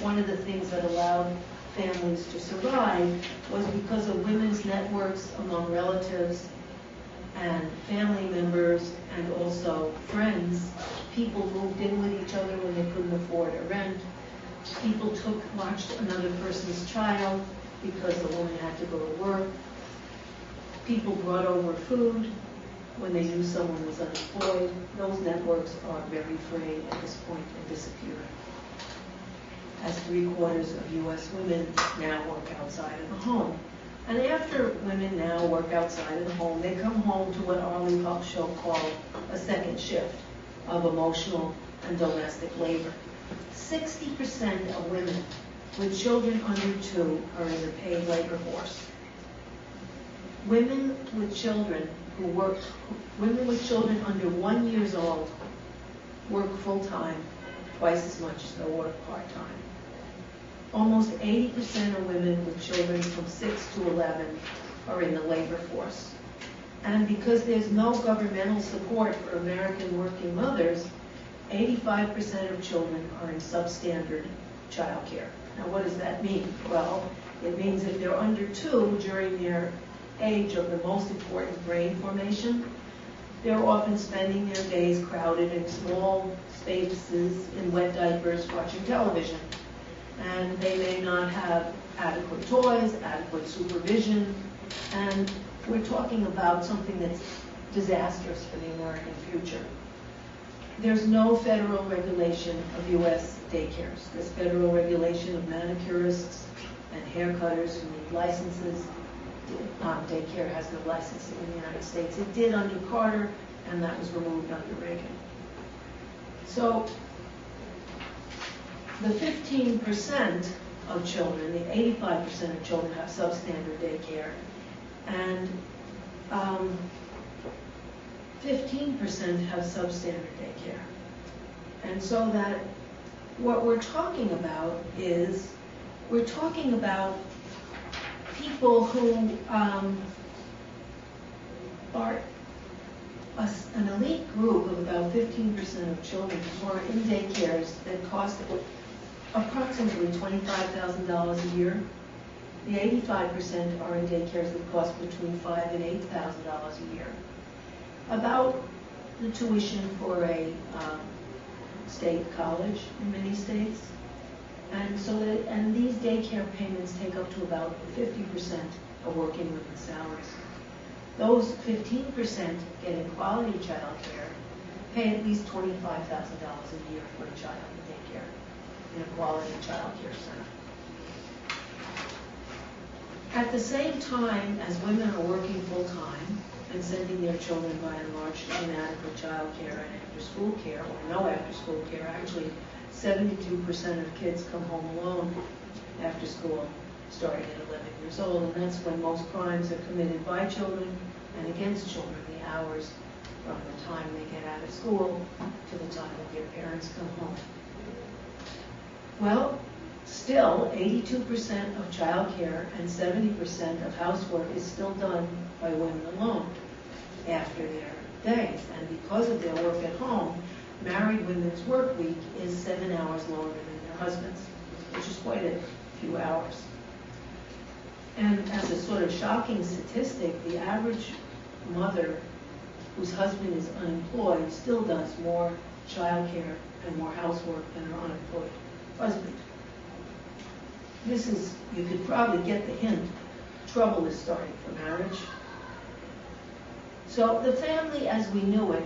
one of the things that allowed families to survive was because of women's networks among relatives and family members and also friends. People moved in with each other when they couldn't afford a rent. People watched another person's child because the woman had to go to work. People brought over food when they knew someone was unemployed. Those networks are very frayed at this point and disappearing, as 3/4 of U.S. women now work outside of the home. And after women now work outside of the home, they come home to what Arlie Show called a second shift of emotional and domestic labor. 60% of women with children under 2 are in the paid labor force. Women with children under 1 year old work full-time, twice as much as they work part-time. Almost 80% of women with children from 6 to 11 are in the labor force. And because there's no governmental support for American working mothers, 85% of children are in substandard child care. Now, what does that mean? Well, it means if they're under 2 during their age of the most important brain formation, they're often spending their days crowded in small spaces in wet diapers watching television. And they may not have adequate toys, adequate supervision, and we're talking about something that's disastrous for the American future. There's no federal regulation of U.S. daycares. There's federal regulation of manicurists and haircutters who need licenses. Daycare has no licensing in the United States. It did under Carter, and that was removed under Reagan. So the 15% of children, the 85% of children have substandard daycare, and 15% have substandard daycare. And so that what we're talking about is, we're talking about people who are an elite group of about 15% of children who are in daycares that cost approximately $25,000 a year. The 85% are in daycares that cost between $5,000 and $8,000 a year. About the tuition for a state college in many states. And so and these daycare payments take up to about 50% of working women's salaries. Those 15% getting quality child care pay at least $25,000 a year for a child in daycare in a quality child care center. At the same time as women are working full-time and sending their children by and large to inadequate child care and after-school care, or no after-school care, actually 72% of kids come home alone after school, starting at 11 years old, and that's when most crimes are committed by children and against children, the hours from the time they get out of school to the time that their parents come home. Well, still, 82% of child care and 70% of housework is still done by women alone after their days. And because of their work at home, married women's work week is 7 hours longer than their husbands, which is quite a few hours. And as a sort of shocking statistic, the average mother whose husband is unemployed still does more child care and more housework than her unemployed husband. This is, you could probably get the hint, trouble is starting for marriage. So the family as we knew it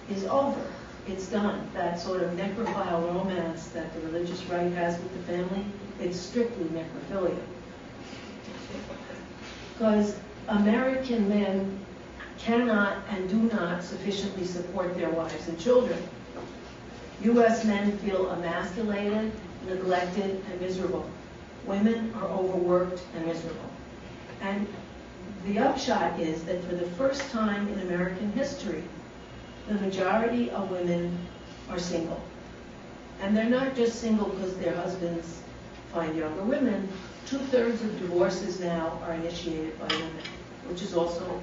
is over. It's done. That sort of necrophile romance that the religious right has with the family, it's strictly necrophilia. Because American men cannot and do not sufficiently support their wives and children. U.S. men feel emasculated, neglected, and miserable. Women are overworked and miserable. And the upshot is that for the first time in American history, the majority of women are single. And they're not just single because their husbands find younger women. 2/3 of divorces now are initiated by women, which is also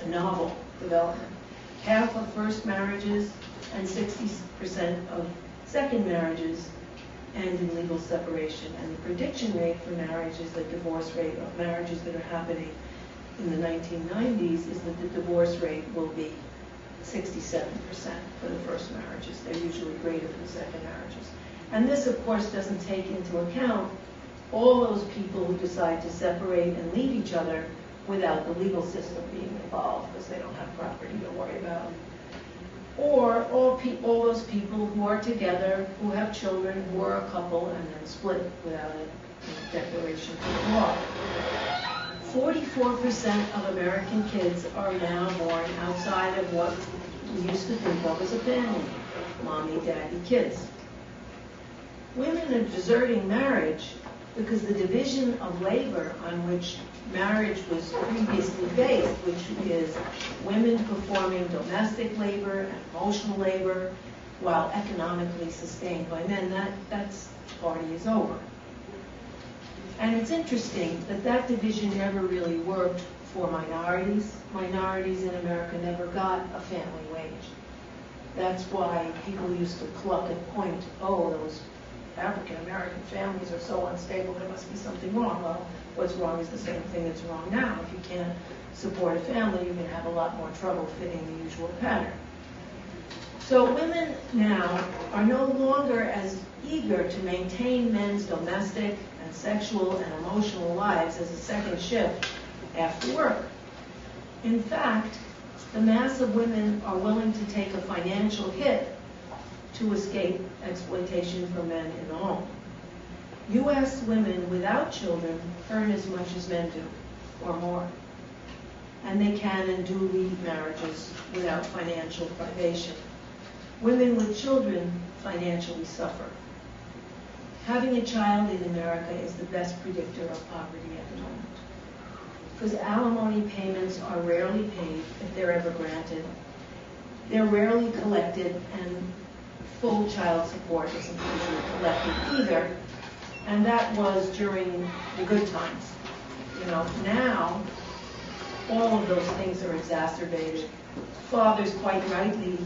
a novel development. Half of first marriages and 60% of second marriages end in legal separation. And the prediction rate for marriage is the divorce rate of marriages that are happening in the 1990s is that the divorce rate will be 67% for the first marriages. They're usually greater for the second marriages. And this, of course, doesn't take into account all those people who decide to separate and leave each other without the legal system being involved because they don't have property to worry about. Or all those people who are together, who have children, who are a couple, and then split without a declaration of law. 44% of American kids are now born outside of what we used to think of as a family, mommy, daddy, kids. Women are deserting marriage because the division of labor on which marriage was previously based, which is women performing domestic labor and emotional labor while economically sustained by men, that party is over. And it's interesting that that division never really worked for minorities. Minorities in America never got a family wage. That's why people used to cluck and point, oh, those African-American families are so unstable, there must be something wrong. Well, what's wrong is the same thing that's wrong now. If you can't support a family, you're going to have a lot more trouble fitting the usual pattern. So women now are no longer as eager to maintain men's domestic and sexual and emotional lives as a second shift after work. In fact, the mass of women are willing to take a financial hit to escape exploitation from men in the home. U.S. women without children earn as much as men do, or more. And they can and do leave marriages without financial privation. Women with children financially suffer. Having a child in America is the best predictor of poverty at the moment. Because alimony payments are rarely paid, if they're ever granted. They're rarely collected, and full child support isn't usually collected either. And that was during the good times. Now, all of those things are exacerbated. Fathers quite rightly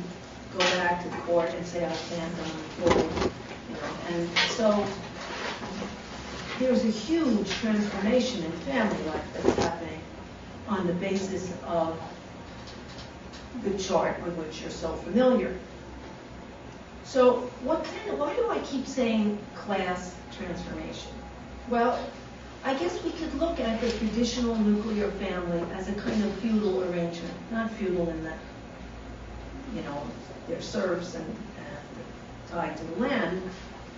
go back to the court and say, I can't, I'm full. And so there's a huge transformation in family life that's happening on the basis of the chart with which you're so familiar. So why do I keep saying class transformation? Well, I guess we could look at the traditional nuclear family as a kind of feudal arrangement. Not feudal in that, they're serfs and tied to the land,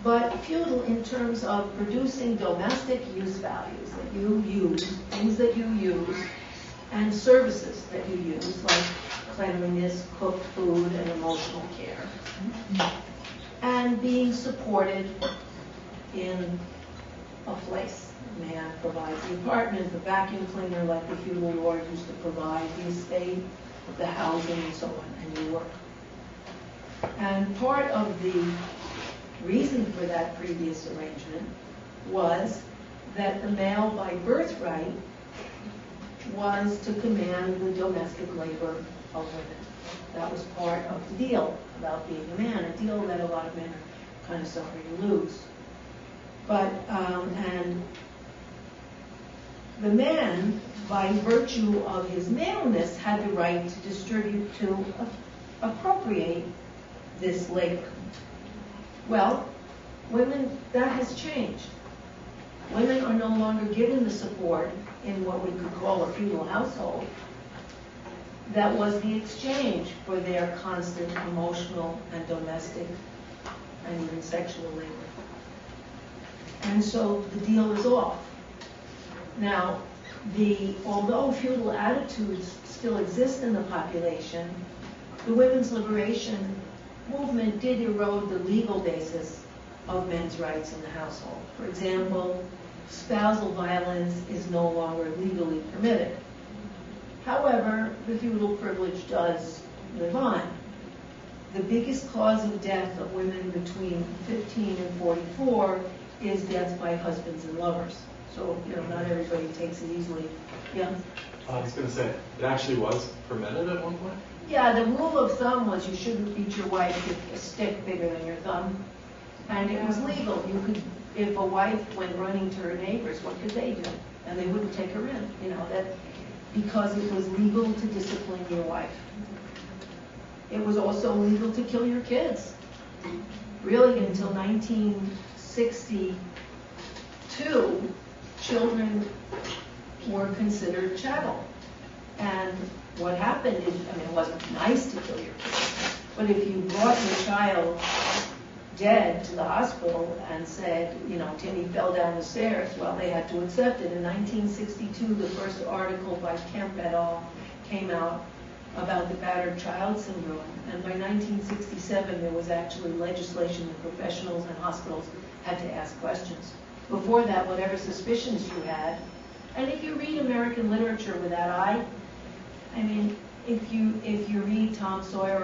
but feudal in terms of producing domestic use values that you use, things that you use, and services that you use, like cleanliness, cooked food, and emotional care, and being supported in a place. The man provides the apartment, the vacuum cleaner, like the feudal lord used to provide, the estate, the housing, and so on, and you work. And part of the reason for that previous arrangement was that the male by birthright was to command the domestic labor of women. That was part of the deal about being a man, a deal that a lot of men are kind of sorry to lose. But, and the man, by virtue of his maleness, had the right to distribute, to appropriate this labor. Well, women, that has changed. Women are no longer given the support in what we could call a feudal household. That was the exchange for their constant emotional and domestic and even sexual labor. And so the deal is off. Now, although feudal attitudes still exist in the population, the women's liberation movement did erode the legal basis of men's rights in the household. For example, spousal violence is no longer legally permitted. However, the feudal privilege does live on. The biggest cause of death of women between 15 and 44 is death by husbands and lovers. So, not everybody takes it easily. Yeah? I was going to say, it actually was permitted at one point? Yeah, the rule of thumb was you shouldn't beat your wife with a stick bigger than your thumb. And it was legal. You could, if a wife went running to her neighbors, what could they do? And they wouldn't take her in, that, because it was legal to discipline your wife. It was also legal to kill your kids. Really, until 1962, children were considered chattel. And what happened is, it wasn't nice to kill your kids, but if you brought your child dead to the hospital and said, Timmy fell down the stairs, well, they had to accept it. In 1962, the first article by Kemp et al. Came out about the battered child syndrome. And by 1967, there was actually legislation that professionals and hospitals had to ask questions. Before that, whatever suspicions you had, and if you read American literature with that eye, if you read Tom Sawyer